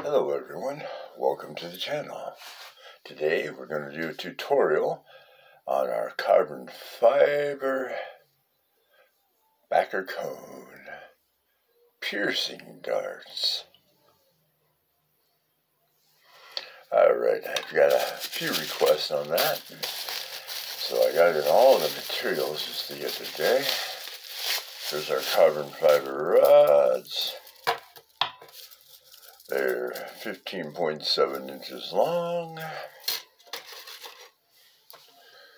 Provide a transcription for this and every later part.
Hello everyone, welcome to the channel. Today we're going to do a tutorial on our carbon fiber backer cone piercing darts. Alright, I've got a few requests on that, so I got in all the materials just the other day. Here's our carbon fiber rods. They're 15.7 inches long,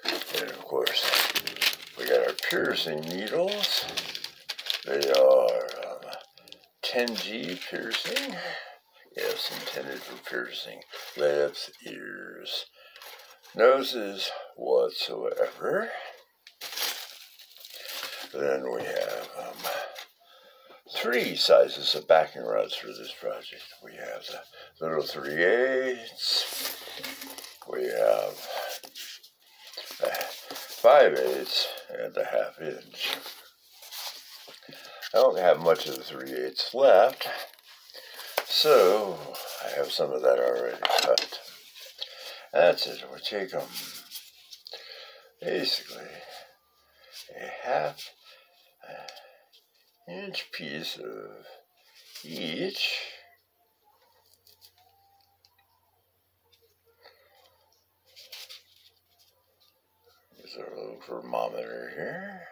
and of course we got our piercing needles. They are 10G piercing, yes, intended for piercing lips, ears, noses, whatsoever. Then we have three sizes of backing rods for this project. We have the little 3/8, we have 5/8, and the 1/2 inch. I don't have much of the 3/8 left, so I have some of that already cut. That's it. We take them basically a 1/2 inch piece of each. Use our little thermometer here.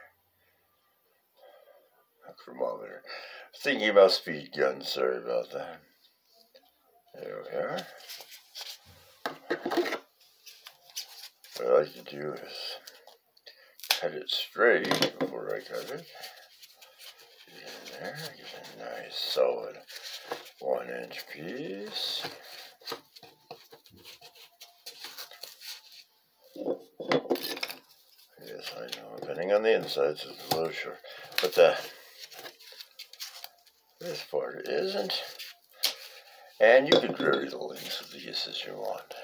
Thermometer. Thinking about speed guns, sorry about that. There we are. What I like to do is cut it straight before I cut it. In there, get a nice solid 1 inch piece. Yes, I know, depending on the insides, it's a little short, but this part isn't. And you can vary the lengths of these as you want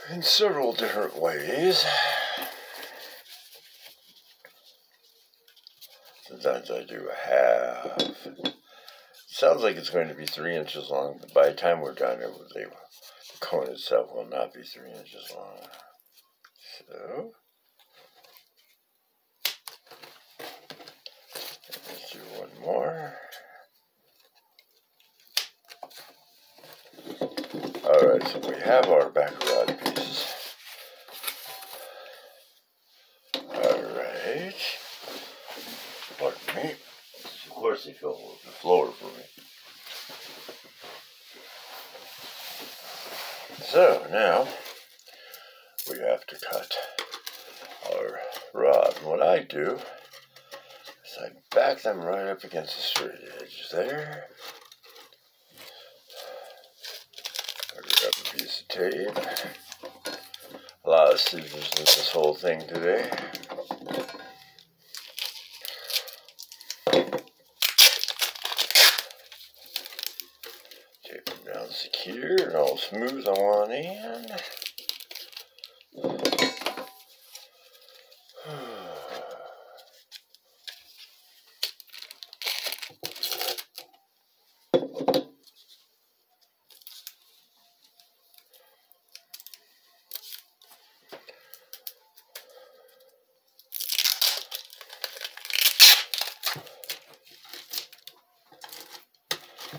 in several different ways. Sometimes I do a 1/2. Sounds like it's going to be 3 inches long, but by the time we're done, the cone itself will not be 3 inches long. So, let's do one more. Alright, so we have our back rod pieces. Alright. Pardon me. Of course they fell over the floor for me. So now we have to cut our rod. And what I do is I back them right up against the straight edge there. I grab a piece of tape. A lot of scissors in this whole thing today. Tape them down secure and all smooth on one end.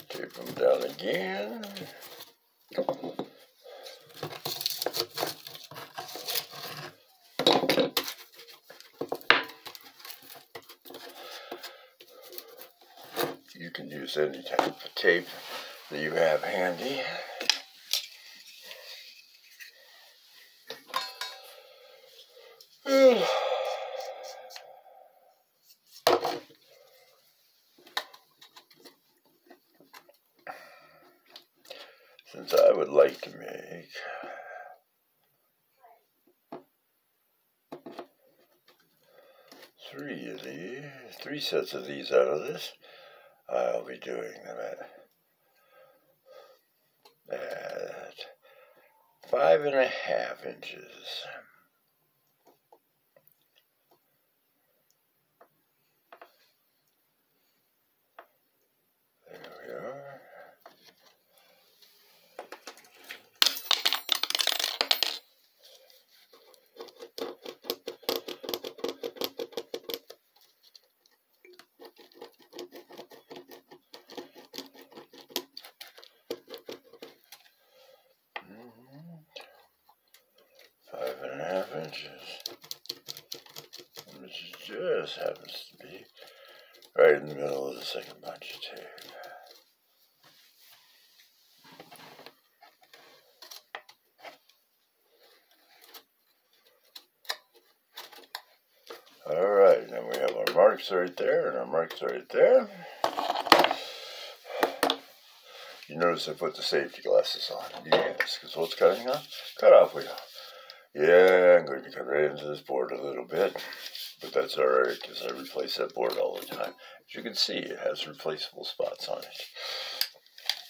Tape them down again. You can use any type of tape that you have handy. Since I would like to make three sets of these out of this, I'll be doing them at 5.5 inches. There inches, which just happens to be right in the middle of the second bunch of tape. Alright, now we have our marks right there and our marks right there. You notice I put the safety glasses on. Yes, because what's cutting off? Cut off wheel. Yeah, I'm going to cut right into this board a little bit. But that's alright, because I replace that board all the time. As you can see, it has replaceable spots on it.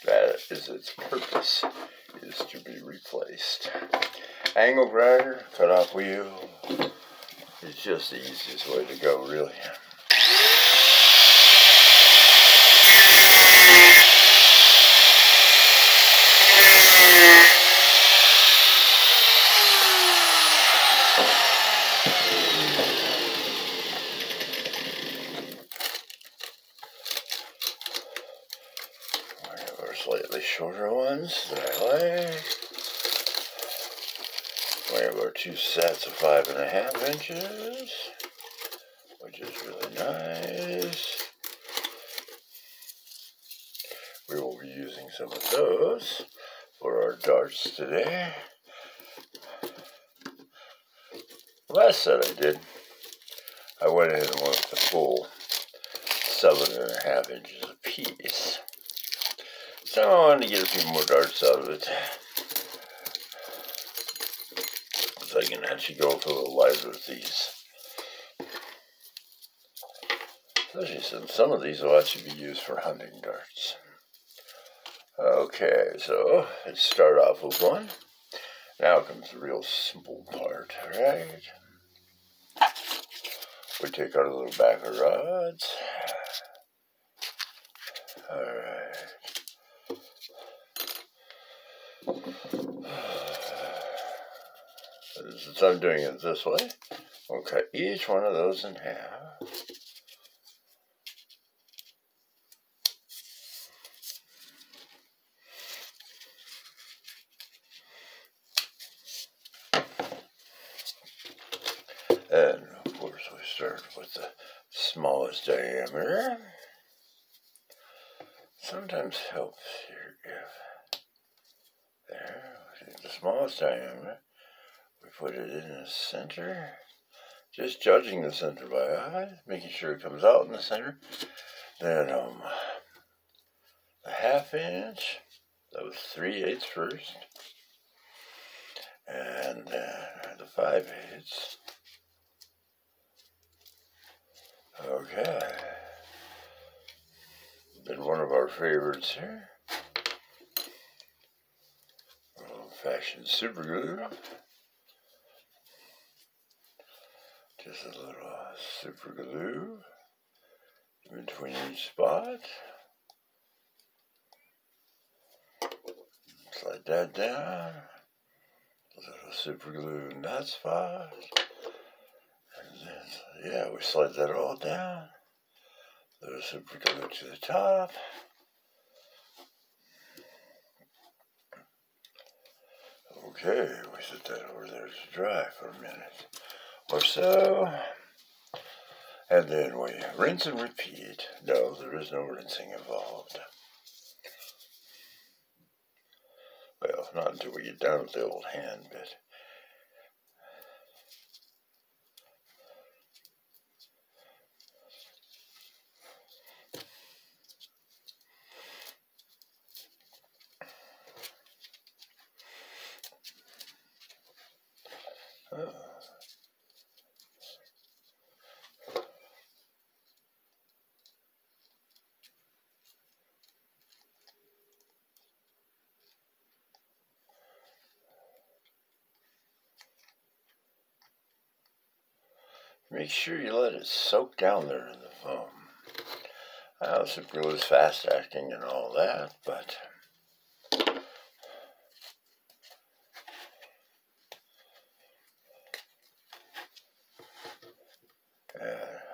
That is its purpose, is to be replaced. Angle grinder, cut off wheel. It's just the easiest way to go, really. We have our slightly shorter ones that I like. We have our two sets of 5.5 inches, which is really nice. We will be using some of those for our darts today. Last set I did, I went ahead and went with the full 7.5 inches a piece. So I wanted to get a few more darts out of it. So I can actually go a little lighter with these. Especially since some of these will actually be used for hunting darts. Okay, so let's start off with one. Now comes the real simple part, alright? We take our little backer rods. Alright. Since I'm doing it this way, we'll cut each one of those in half. And of course we start with the smallest diameter. Sometimes helps here if there, we take the smallest diameter, we put it in the center, just judging the center by eye, making sure it comes out in the center. Then a 1/2 inch, that was 3/8 first, and then the 5/8. Okay. Then one of our favorites here, old-fashioned super glue. Just a little super glue in between each spot. Slide that down. A little super glue in that spot. And then, yeah, we slide that all down. A little super glue to the top. Okay, we set that over there to dry for a minute or so. And then we rinse and repeat. No, there is no rinsing involved. Well, not until we get down with the old hand bit. Make sure you let it soak down there in the foam. I know super glue is fast acting and all that, but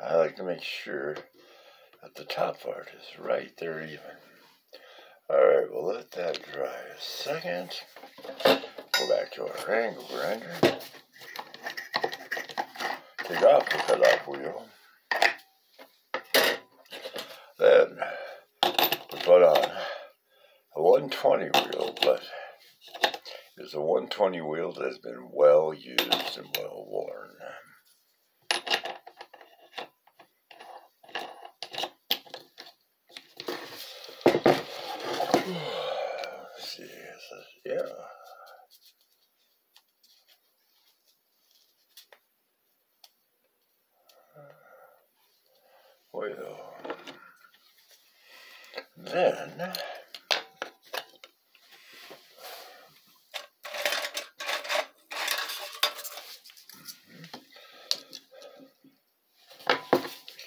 I like to make sure that the top part is right there even. Alright, we'll let that dry a second. Go back to our angle grinder. take off the cutoff wheel. Then we put on a 120 wheel, but it's a 120 wheel that has been well used and well worn. Let's see, yeah. Well, then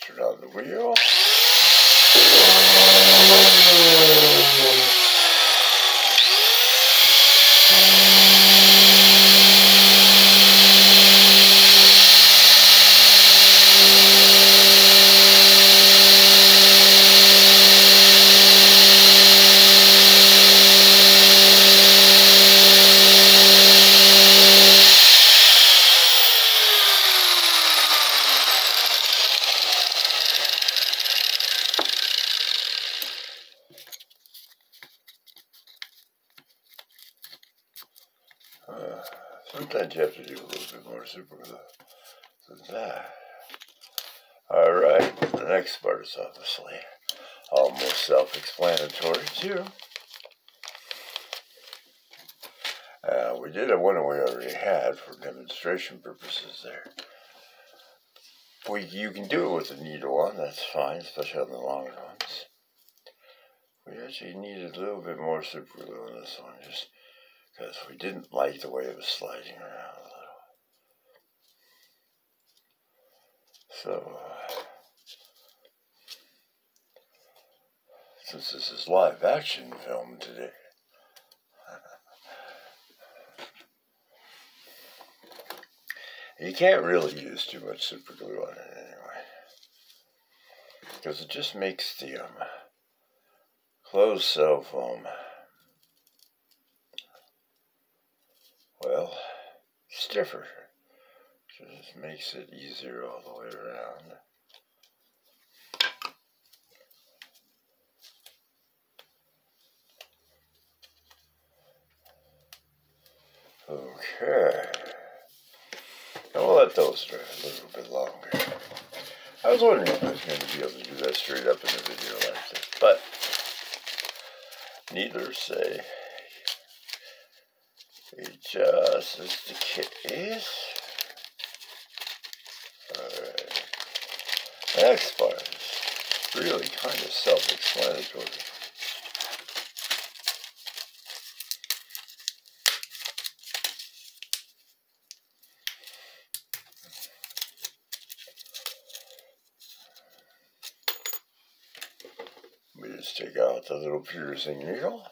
turn on the wheel. Sometimes you have to do a little bit more super glue than that. Alright, the next part is obviously almost self-explanatory too. We did a one we already had for demonstration purposes there. You can do it with a needle on, that's fine, especially on the longer ones. We actually needed a little bit more super glue on this one, just because we didn't like the way it was sliding around a little. So, since this is live action film today, you can't really use too much super glue on it anyway, because it just makes the closed cell foam, well, stiffer. So it just makes it easier all the way around. Okay. And we'll let those dry a little bit longer. I was wondering if I was going to be able to do that straight up in a video like this, but neither say it just is the case. Alright. The next part is really kind of self-explanatory. We just take out the little piercing needle.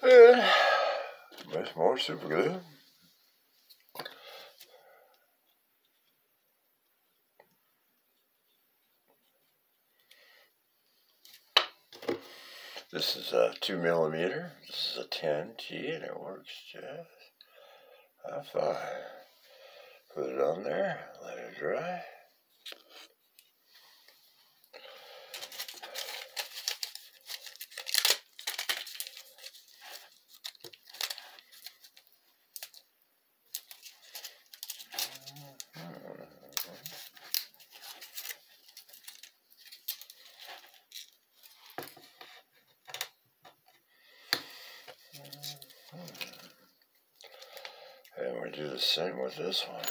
And there's more super glue. This is a 2mm. This is a 10T, and it works just fine. Put it on there, let it dry. And we do the same with this one.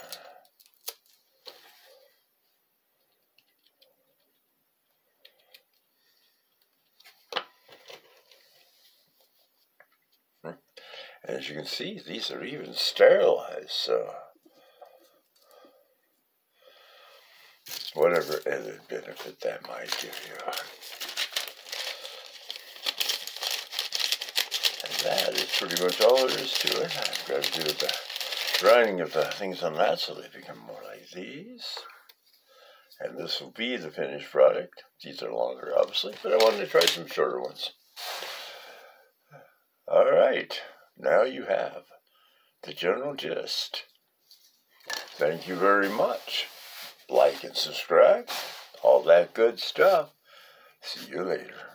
As you can see, these are even sterilized, so whatever added benefit that might give you. And that is pretty much all there is to it. I've got to do the grinding of the things on that so they become more like these. And this will be the finished product. These are longer, obviously, but I wanted to try some shorter ones. Alright, now you have the general gist Thank you very much. Like and subscribe. All that good stuff. See you later.